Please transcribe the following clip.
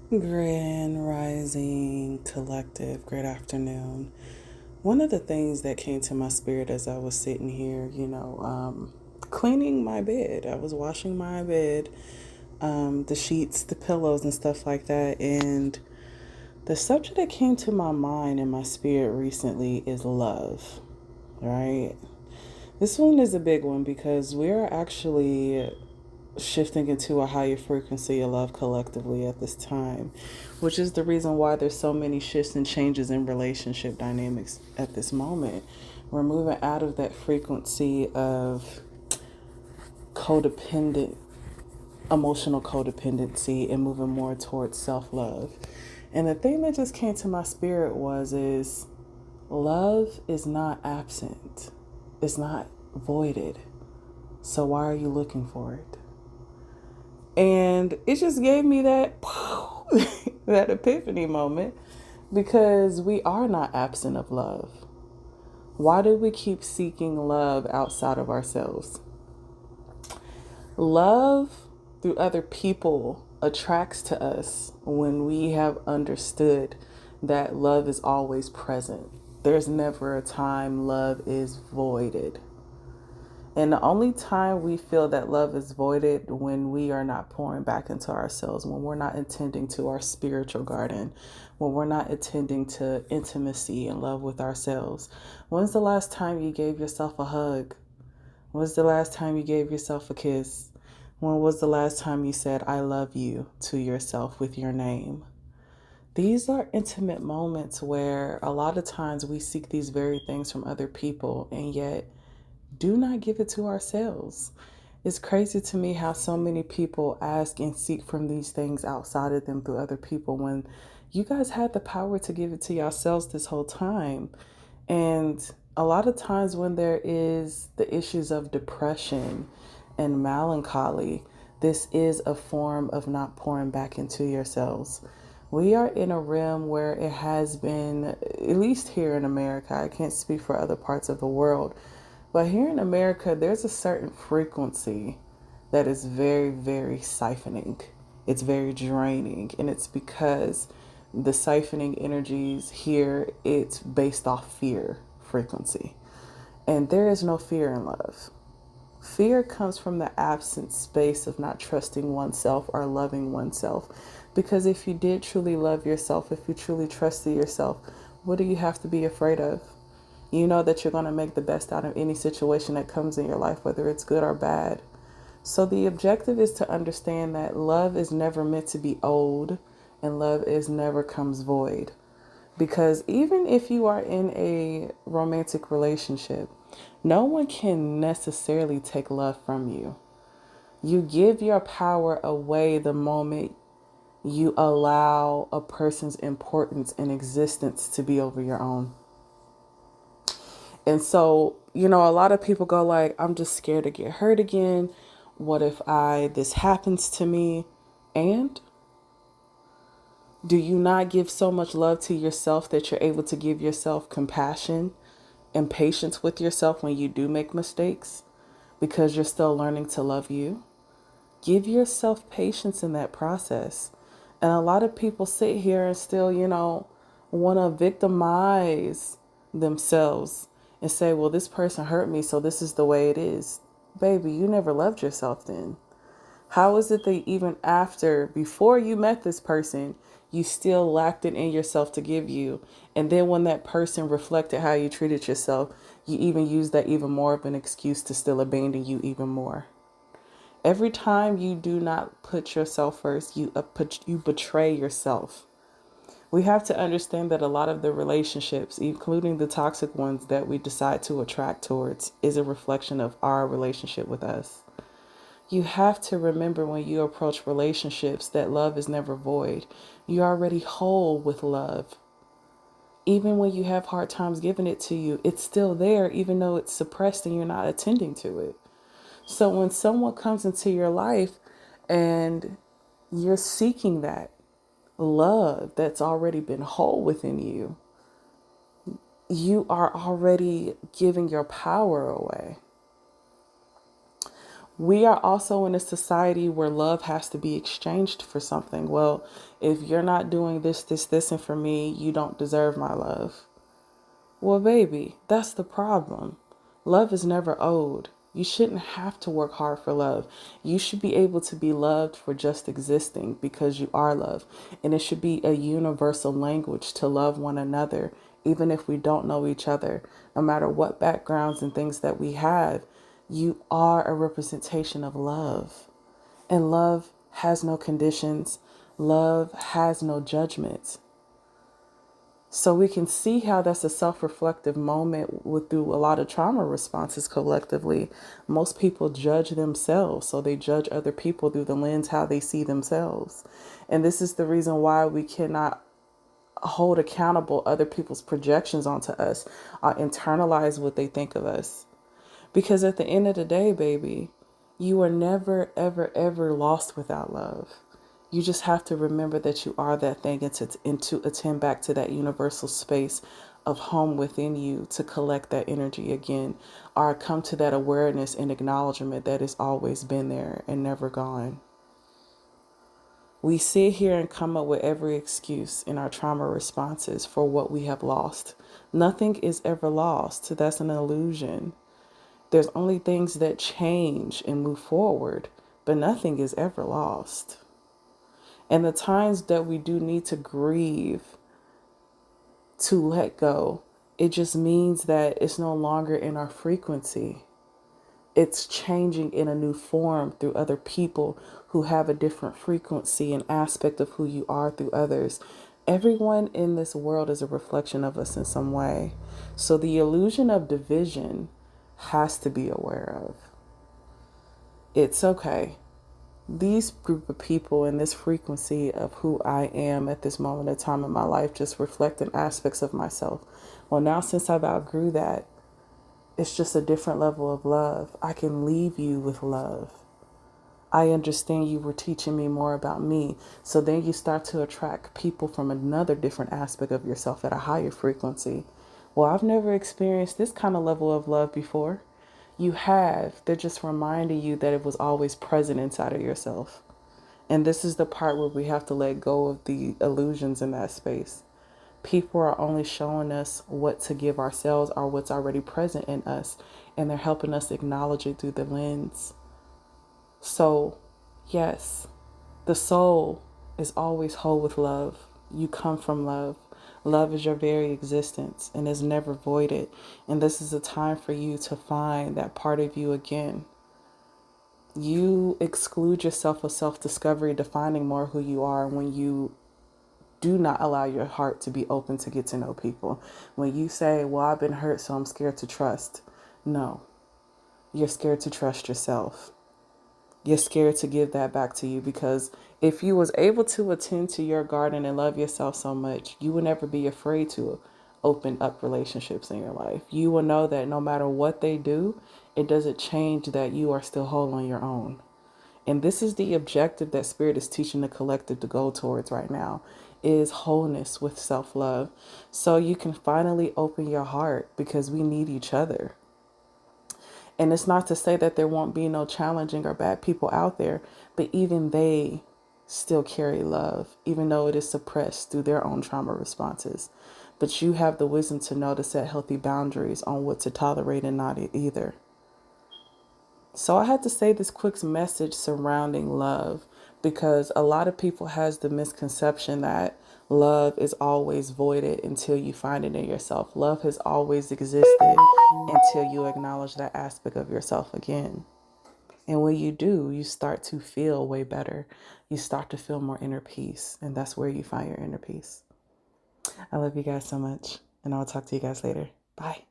Grand Rising Collective, great afternoon. One of the things that came to my spirit as I was sitting here, cleaning my bed, I was washing my bed, the sheets, the pillows, and stuff like that. And the subject that came to my mind and my spirit recently is love, right? This one is a big one because we're actually shifting into a higher frequency of love collectively at this time, which is the reason why there's so many shifts and changes in relationship dynamics at this moment. We're moving out of that frequency of codependent, emotional codependency and moving more towards self-love. And the thing that just came to my spirit is love is not absent. It's not voided. So why are you looking for it? And it just gave me that that epiphany moment because we are not absent of love. Why do we keep seeking love outside of ourselves? Love through other people attracts to us when we have understood that love is always present. There's never a time love is voided. And the only time we feel that love is voided when we are not pouring back into ourselves, when we're not attending to our spiritual garden, when we're not attending to intimacy and love with ourselves. When's the last time you gave yourself a hug? When's the last time you gave yourself a kiss? When was the last time you said, I love you to yourself with your name? These are intimate moments where a lot of times we seek these very things from other people and yet do not give it to ourselves. It's crazy to me how so many people ask and seek from these things outside of them through other people when you guys had the power to give it to yourselves this whole time. And a lot of times when there is the issues of depression and melancholy, this is a form of not pouring back into yourselves. We are in a realm where it has been, at least here in America, I can't speak for other parts of the world, but here in America, there's a certain frequency that is very, very siphoning. It's very draining. And it's because the siphoning energies here, it's based off fear frequency. And there is no fear in love. Fear comes from the absent space of not trusting oneself or loving oneself. Because if you did truly love yourself, if you truly trusted yourself, what do you have to be afraid of? You know that you're going to make the best out of any situation that comes in your life, whether it's good or bad. So the objective is to understand that love is never meant to be old and love is never comes void. Because even if you are in a romantic relationship, no one can necessarily take love from you. You give your power away the moment you allow a person's importance and existence to be over your own. And so, a lot of people go like, I'm just scared to get hurt again. What if this happens to me? And do you not give so much love to yourself that you're able to give yourself compassion and patience with yourself when you do make mistakes because you're still learning to love you? Give yourself patience in that process. And a lot of people sit here and still, want to victimize themselves and say, well, this person hurt me, so this is the way it is. Baby, you never loved yourself then. How is it that even before you met this person, you still lacked it in yourself to give you? And then when that person reflected how you treated yourself, you even used that even more of an excuse to still abandon you even more. Every time you do not put yourself first, you betray yourself. We have to understand that a lot of the relationships, including the toxic ones that we decide to attract towards, is a reflection of our relationship with us. You have to remember when you approach relationships that love is never void. You're already whole with love. Even when you have hard times giving it to you, it's still there, even though it's suppressed and you're not attending to it. So when someone comes into your life and you're seeking that love that's already been whole within you, you are already giving your power away. We are also in a society where love has to be exchanged for something. Well, if you're not doing this, and for me, you don't deserve my love. Well, baby, that's the problem. Love is never owed. You shouldn't have to work hard for love. You should be able to be loved for just existing because you are love. And it should be a universal language to love one another, even if we don't know each other. No matter what backgrounds and things that we have, you are a representation of love. And love has no conditions, love has no judgments. So we can see how that's a self-reflective moment through a lot of trauma responses collectively. Most people judge themselves, so they judge other people through the lens how they see themselves. And this is the reason why we cannot hold accountable other people's projections onto us, internalize what they think of us. Because at the end of the day, baby, you are never, ever, ever lost without love. You just have to remember that you are that thing, and to attend back to that universal space of home within you to collect that energy again, or come to that awareness and acknowledgement that it's always been there and never gone. We sit here and come up with every excuse in our trauma responses for what we have lost. Nothing is ever lost. That's an illusion. There's only things that change and move forward, but nothing is ever lost. And the times that we do need to grieve, to let go, it just means that it's no longer in our frequency. It's changing in a new form through other people who have a different frequency and aspect of who you are through others. Everyone in this world is a reflection of us in some way. So the illusion of division has to be aware of. It's okay. These group of people and this frequency of who I am at this moment in time in my life just reflecting aspects of myself. Well, now since I've outgrew that, it's just a different level of love. I can leave you with love. I understand you were teaching me more about me. So then you start to attract people from another different aspect of yourself at a higher frequency. Well, I've never experienced this kind of level of love before. You have. They're just reminding you that it was always present inside of yourself. And this is the part where we have to let go of the illusions in that space. People are only showing us what to give ourselves or what's already present in us, and they're helping us acknowledge it through the lens. So, yes, the soul is always whole with love. You come from love. Love is your very existence and is never voided. And this is a time for you to find that part of you again. You exclude yourself of self-discovery, defining more who you are when you do not allow your heart to be open to get to know people. When you say, well, I've been hurt, so I'm scared to trust. No, you're scared to trust yourself. You're scared to give that back to you, because if you was able to attend to your garden and love yourself so much, you would never be afraid to open up relationships in your life. You will know that no matter what they do, it doesn't change that you are still whole on your own. And this is the objective that Spirit is teaching the collective to go towards right now, is wholeness with self-love. So you can finally open your heart, because we need each other. And it's not to say that there won't be no challenging or bad people out there, but even they still carry love, even though it is suppressed through their own trauma responses. But you have the wisdom to know to set healthy boundaries on what to tolerate and not either. So I had to say this quick message surrounding love, because a lot of people has the misconception that love is always voided until you find it in yourself. Love has always existed until you acknowledge that aspect of yourself again. And when you do, you start to feel way better. You start to feel more inner peace. And that's where you find your inner peace. I love you guys so much. And I'll talk to you guys later. Bye.